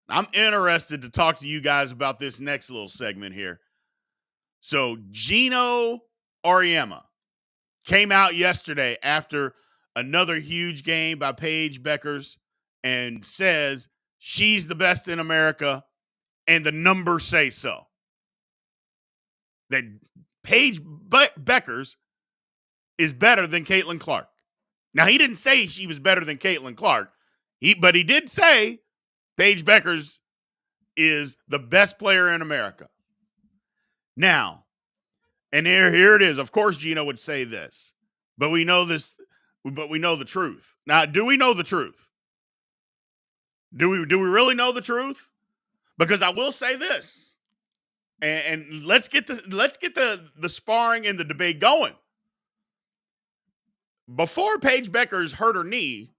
I'm interested to talk to you guys about this next little segment here. So Gino Auriemma came out yesterday after another huge game by Paige Beckers and says she's the best in America and the numbers say so. That Paige Beckers is better than Caitlyn Clark. Now, he didn't say she was better than Caitlyn Clark, but he did say Paige Beckers is the best player in America. Now, and here it is. Of course, Gino would say this, but we know this, but we know the truth. Now, do we know the truth? Do we really know the truth? Because I will say this, and let's get the sparring and the debate going. Before Paige Beckers hurt her knee,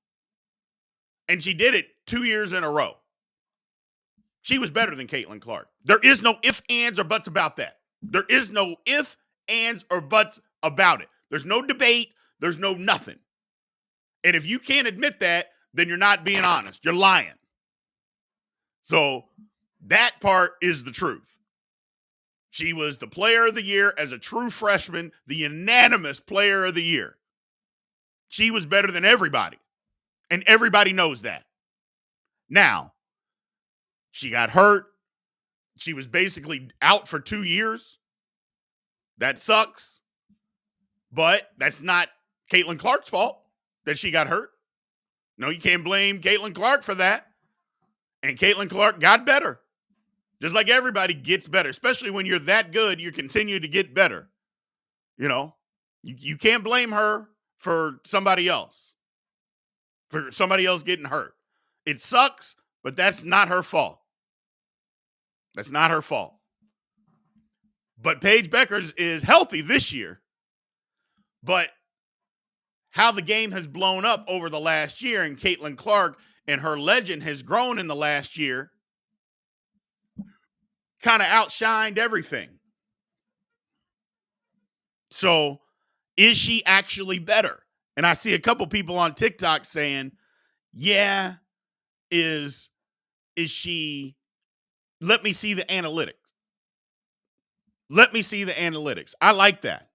and she did it 2 years in a row, she was better than Caitlyn Clark. There is no ifs, ands, or buts about that. There is no ifs, ands, or buts about it. There's no debate. There's no nothing. And if you can't admit that, then you're not being honest. You're lying. So that part is the truth. She was the player of the year as a true freshman, the unanimous player of the year. She was better than everybody. And everybody knows that. Now, she got hurt. She was basically out for 2 years. That sucks. But that's not Caitlyn Clark's fault that she got hurt. No, you can't blame Caitlyn Clark for that. And Caitlyn Clark got better. Just like everybody gets better, especially when you're that good, you continue to get better. You know, you can't blame her for somebody else getting hurt. It sucks, but that's not her fault. That's not her fault. But Paige Beckers is healthy this year. But how the game has blown up over the last year, and Caitlyn Clark and her legend has grown in the last year, kind of outshined everything. So is she actually better? And I see a couple people on TikTok saying, yeah, is she? Let me see the analytics. Let me see the analytics. I like that.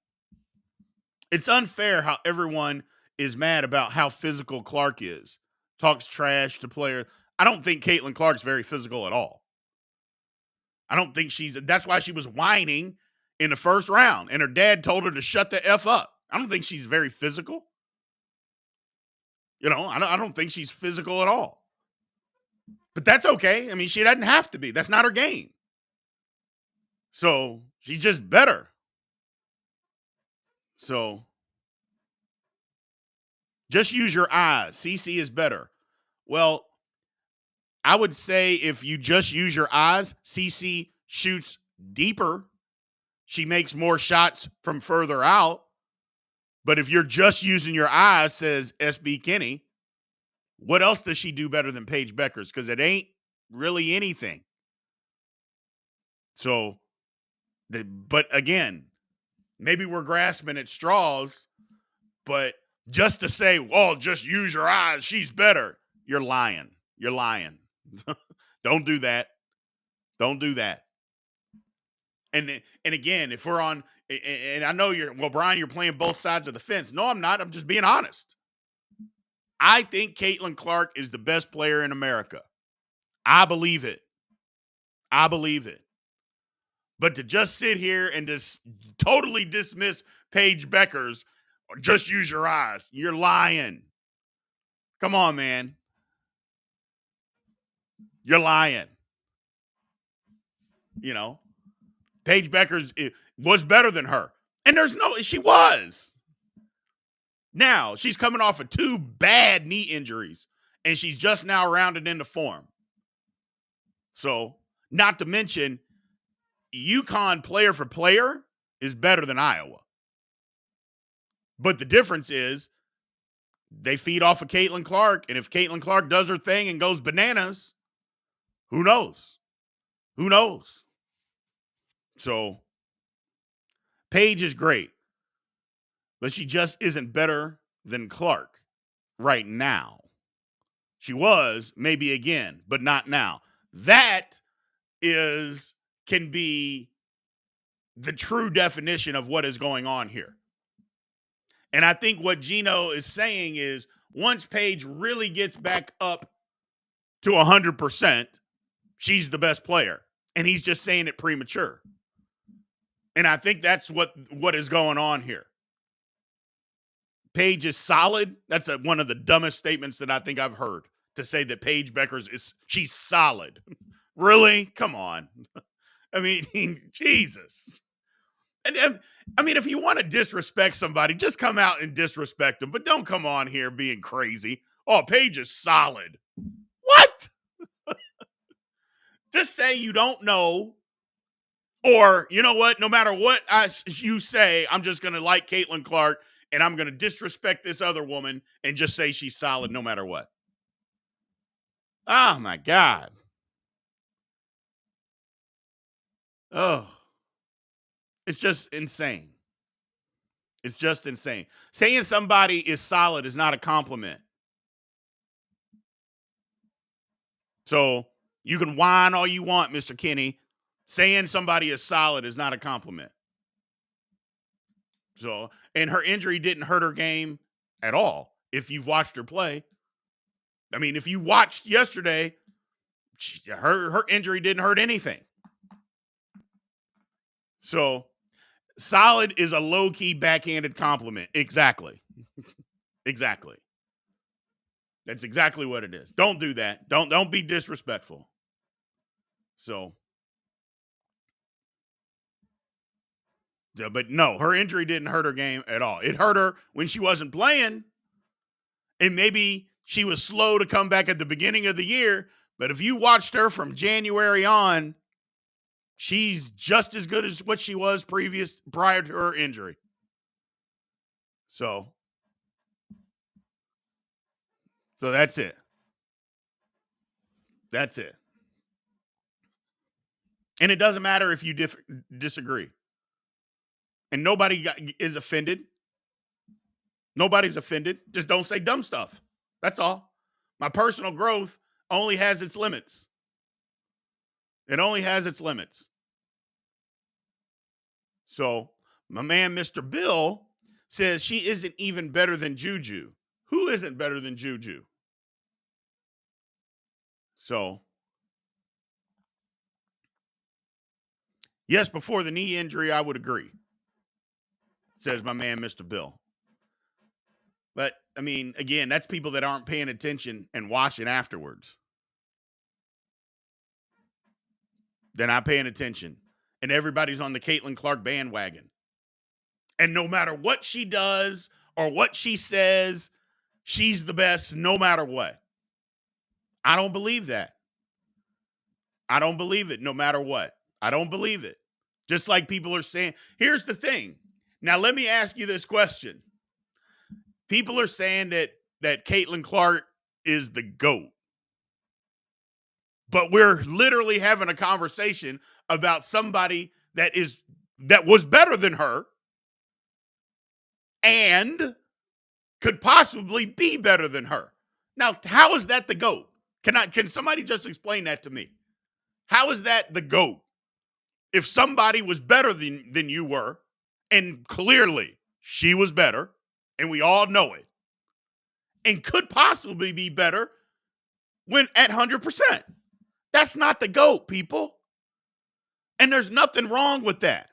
It's unfair how everyone is mad about how physical Clark is. Talks trash to players. I don't think Caitlyn Clark's very physical at all. I don't think that's why she was whining in the first round. And her dad told her to shut the F up. I don't think she's very physical. You know, I don't think she's physical at all. But that's okay. I mean, she doesn't have to be. That's not her game. So she's just better. So just use your eyes. CC is better. Well, I would say if you just use your eyes, CC shoots deeper. She makes more shots from further out. But if you're just using your eyes, says SB Kenny, what else does she do better than Paige Beckers? Because it ain't really anything. So, but again, maybe we're grasping at straws, but just to say, well, just use your eyes, she's better. You're lying. You're lying. Don't do that. Don't do that. And again, if we're on, and I know Brian, you're playing both sides of the fence. No, I'm not. I'm just being honest. I think Caitlyn Clark is the best player in America. I believe it. I believe it. But to just sit here and just totally dismiss Paige Beckers, or just use your eyes, you're lying. Come on, man. You're lying. You know, Paige Beckers was better than her. And she was. Now, she's coming off of 2 bad knee injuries, and she's just now rounded into form. So, not to mention, UConn player for player is better than Iowa. But the difference is they feed off of Caitlyn Clark, and if Caitlyn Clark does her thing and goes bananas, who knows? Who knows? So, Paige is great, but she just isn't better than Clark right now. She was, maybe again, but not now. That can be the true definition of what is going on here. And I think what Gino is saying is once Paige really gets back up to 100%, she's the best player. And he's just saying it premature. And I think that's what is going on here. Paige is solid. That's one of the dumbest statements that I think I've heard, to say that Paige Beckers she's solid. Really? Come on. I mean, Jesus. And I mean, if you want to disrespect somebody, just come out and disrespect them. But don't come on here being crazy. Oh, Paige is solid. What? Just say you don't know. Or, you know what? No matter what you say, I'm just going to like Caitlyn Clark and I'm going to disrespect this other woman and just say she's solid no matter what. Oh, my God. Oh. It's just insane. It's just insane. Saying somebody is solid is not a compliment. So you can whine all you want, Mr. Kenny. Saying somebody is solid is not a compliment. So, and her injury didn't hurt her game at all. If you've watched her play, I mean, if you watched yesterday, her injury didn't hurt anything. So, solid is a low-key backhanded compliment. Exactly. Exactly. That's exactly what it is. Don't do that. Don't be disrespectful. So, but no, her injury didn't hurt her game at all. It hurt her when she wasn't playing. And maybe she was slow to come back at the beginning of the year. But if you watched her from January on, she's just as good as what she was prior to her injury. So that's it. That's it. And it doesn't matter if you disagree. And nobody is offended. Nobody's offended. Just don't say dumb stuff. That's all. My personal growth only has its limits. It only has its limits. So my man, Mr. Bill, says she isn't even better than Juju. Who isn't better than Juju? So, yes, before the knee injury, I would agree, says my man, Mr. Bill. But, I mean, again, that's people that aren't paying attention and watching afterwards. They're not paying attention. And everybody's on the Caitlyn Clark bandwagon. And no matter what she does or what she says, she's the best no matter what. I don't believe that. I don't believe it no matter what. I don't believe it. Just like people are saying. Here's the thing. Now, let me ask you this question. People are saying that Caitlyn Clark is the GOAT. But we're literally having a conversation about somebody that was better than her and could possibly be better than her. Now, how is that the GOAT? Can somebody just explain that to me? How is that the GOAT? If somebody was better than you were, and clearly she was better, and we all know it, and could possibly be better when at 100%. That's not the GOAT, people. And there's nothing wrong with that.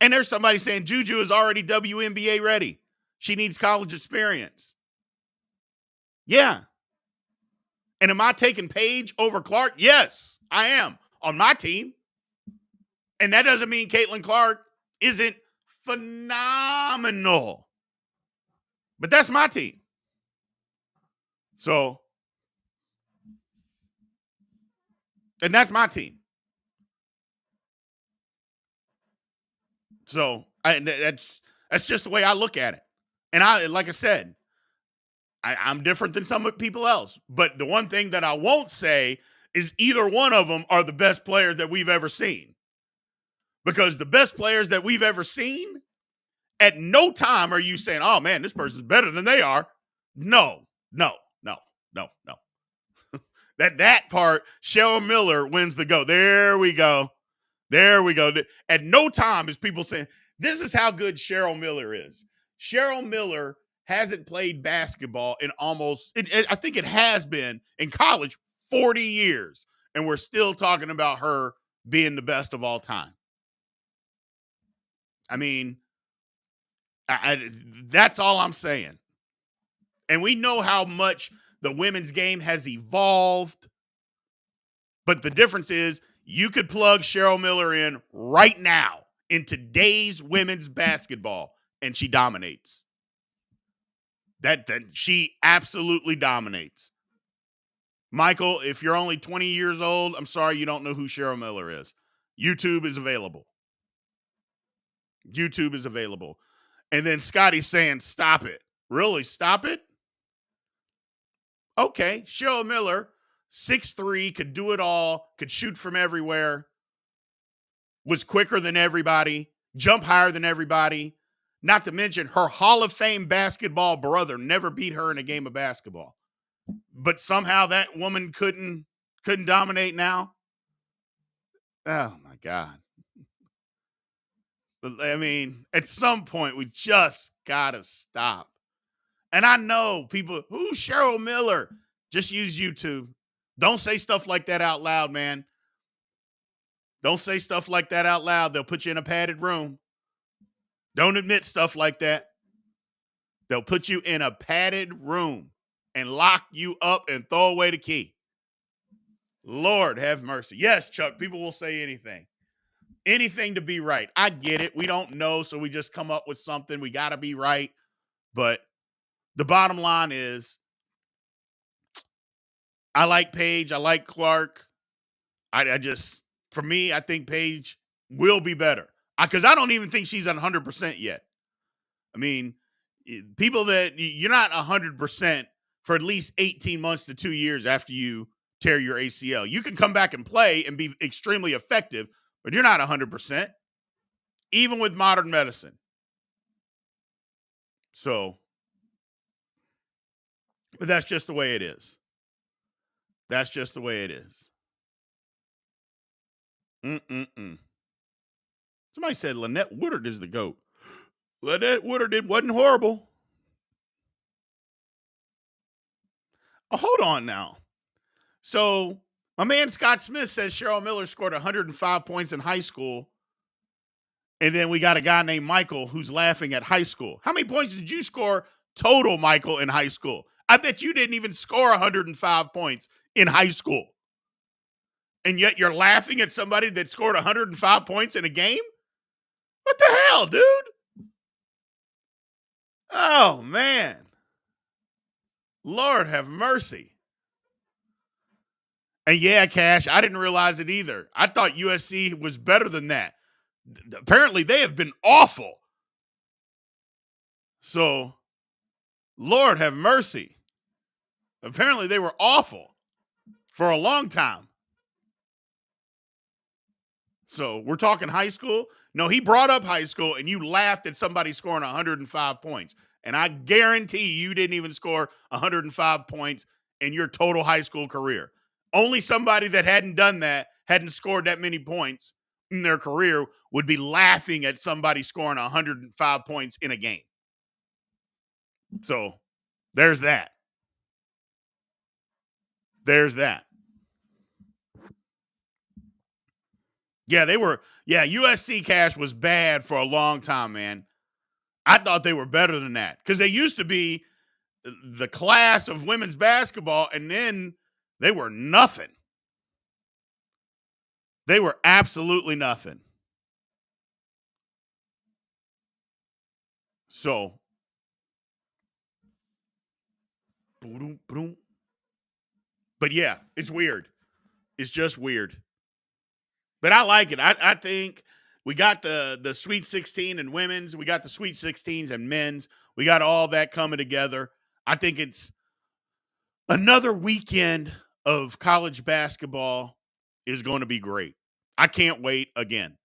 And there's somebody saying Juju is already WNBA ready. She needs college experience. Yeah. And am I taking Paige over Clark? Yes, I am on my team. And that doesn't mean Caitlyn Clark isn't phenomenal. But that's my team. So, and that's my team. So, that's just the way I look at it. And like I said, I'm different than some people else. But the one thing that I won't say is either one of them are the best players that we've ever seen. Because the best players that we've ever seen, at no time are you saying, oh, man, this person's better than they are. No. That part, Cheryl Miller wins the GOAT. There we go. There we go. At no time is people saying, this is how good Cheryl Miller is. Cheryl Miller hasn't played basketball in almost, I think it has been in college, 40 years. And we're still talking about her being the best of all time. I mean, that's all I'm saying. And we know how much the women's game has evolved. But the difference is you could plug Cheryl Miller in right now in today's women's basketball, and she dominates. That she absolutely dominates. Michael, if you're only 20 years old, I'm sorry you don't know who Cheryl Miller is. YouTube is available. YouTube is available. And then Scotty's saying, stop it. Really? Stop it? Okay. Cheryl Miller, 6'3", could do it all, could shoot from everywhere, was quicker than everybody, jump higher than everybody. Not to mention her Hall of Fame basketball brother never beat her in a game of basketball. But somehow that woman couldn't dominate now. Oh, my God. I mean, at some point, we just got to stop. And I know people, who's Cheryl Miller? Just use YouTube. Don't say stuff like that out loud, man. Don't say stuff like that out loud. They'll put you in a padded room. Don't admit stuff like that. They'll put you in a padded room and lock you up and throw away the key. Lord have mercy. Yes, Chuck, people will say anything. Anything to be right. I get it. We don't know, so we just come up with something. We got to be right. But the bottom line is, I like Paige. I like Clark. I just, for me, I think Paige will be better. Because I don't even think she's at 100% yet. I mean, people that you're not 100% for at least 18 months to 2 years after you tear your ACL. You can come back and play and be extremely effective, but you're not 100%, even with modern medicine. So, but that's just the way it is. That's just the way it is. Somebody said Lynette Woodard is the GOAT. Lynette Woodard wasn't horrible. Oh, hold on now. So, my man Scott Smith says Cheryl Miller scored 105 points in high school. And then we got a guy named Michael who's laughing at high school. How many points did you score total, Michael, in high school? I bet you didn't even score 105 points in high school. And yet you're laughing at somebody that scored 105 points in a game? What the hell, dude? Oh, man. Lord have mercy. And yeah, Cash, I didn't realize it either. I thought USC was better than that. Apparently, they have been awful. So, Lord have mercy. Apparently, they were awful for a long time. So, we're talking high school? No, he brought up high school, and you laughed at somebody scoring 105 points. And I guarantee you didn't even score 105 points in your total high school career. Only somebody that hadn't done that, hadn't scored that many points in their career, would be laughing at somebody scoring 105 points in a game. So, there's that. There's that. Yeah, USC Cash was bad for a long time, man. I thought they were better than that because they used to be the class of women's basketball, and then they were nothing. They were absolutely nothing. So, but yeah, it's weird. It's just weird. But I like it. I think we got the Sweet 16 in women's. We got the Sweet 16s in men's. We got all that coming together. I think it's another weekend of college basketball is going to be great. I can't wait again.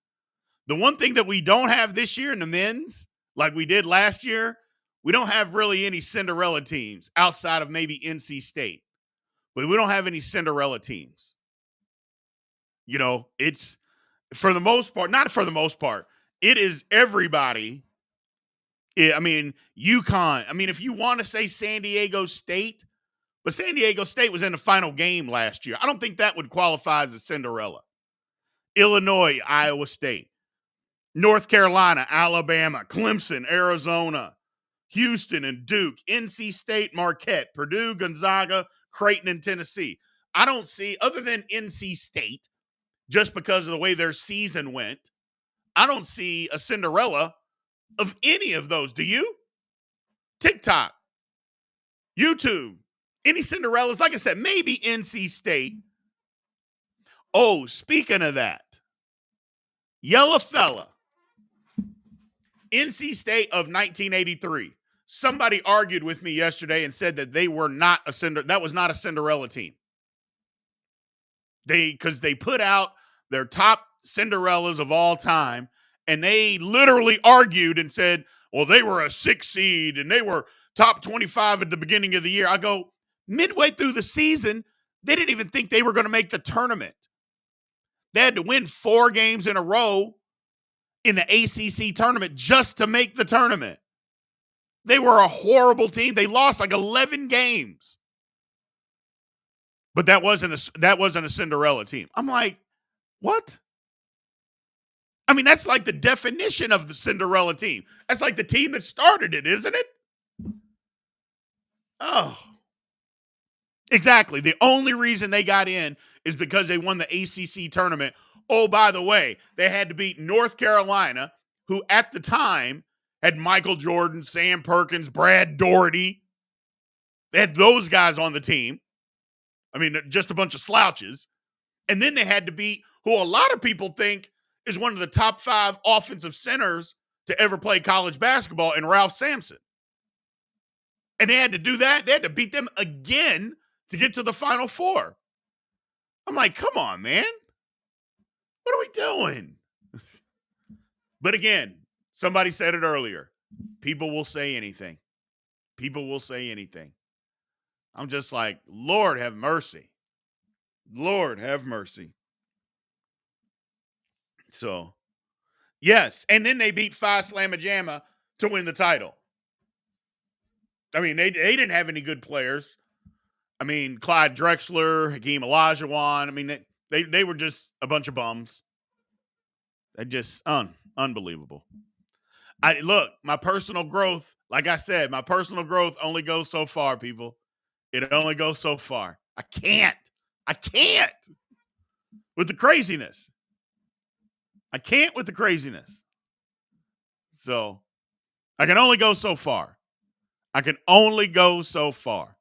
The one thing that we don't have this year in the men's, like we did last year, we don't have really any Cinderella teams outside of maybe NC State. but we don't have any Cinderella teams. You know, it's for the most part, not for the most part, it is everybody. I mean, UConn. I mean, if you want to say San Diego State, but San Diego State was in the final game last year. I don't think that would qualify as a Cinderella. Illinois, Iowa State, North Carolina, Alabama, Clemson, Arizona, Houston and Duke, NC State, Marquette, Purdue, Gonzaga, Creighton, and Tennessee. I don't see, other than NC State, just because of the way their season went, I don't see a Cinderella of any of those. Do you? TikTok, YouTube, any Cinderellas? Like I said, maybe NC State. Oh, speaking of that, Yellow Fella, NC State of 1983. Somebody argued with me yesterday and said that they were not that was not a Cinderella team. Because they put out their top Cinderellas of all time, and they literally argued and said, well, they were a 6 seed and they were top 25 at the beginning of the year. I go, midway through the season, they didn't even think they were going to make the tournament. They had to win 4 games in a row in the ACC tournament just to make the tournament. They were a horrible team. They lost like 11 games. But that wasn't a Cinderella team. I'm like, what? I mean, that's like the definition of the Cinderella team. That's like the team that started it, isn't it? Oh. Exactly. The only reason they got in is because they won the ACC tournament. Oh, by the way, they had to beat North Carolina, who at the time had Michael Jordan, Sam Perkins, Brad Daugherty. They had those guys on the team. I mean, just a bunch of slouches. And then they had to beat who a lot of people think is one of the top 5 offensive centers to ever play college basketball in Ralph Sampson. And they had to do that. They had to beat them again to get to the Final Four. I'm like, come on, man. What are we doing? But again, somebody said it earlier. People will say anything. People will say anything. I'm just like, Lord have mercy. Lord have mercy. So, yes. And then they beat Phi Slamma Jamma to win the title. I mean, they didn't have any good players. I mean, Clyde Drexler, Hakeem Olajuwon. I mean, they were just a bunch of bums. They just unbelievable. Look, my personal growth, like I said, my personal growth only goes so far, people. It only goes so far. I can't with the craziness. I can't with the craziness. So I can only go so far. I can only go so far.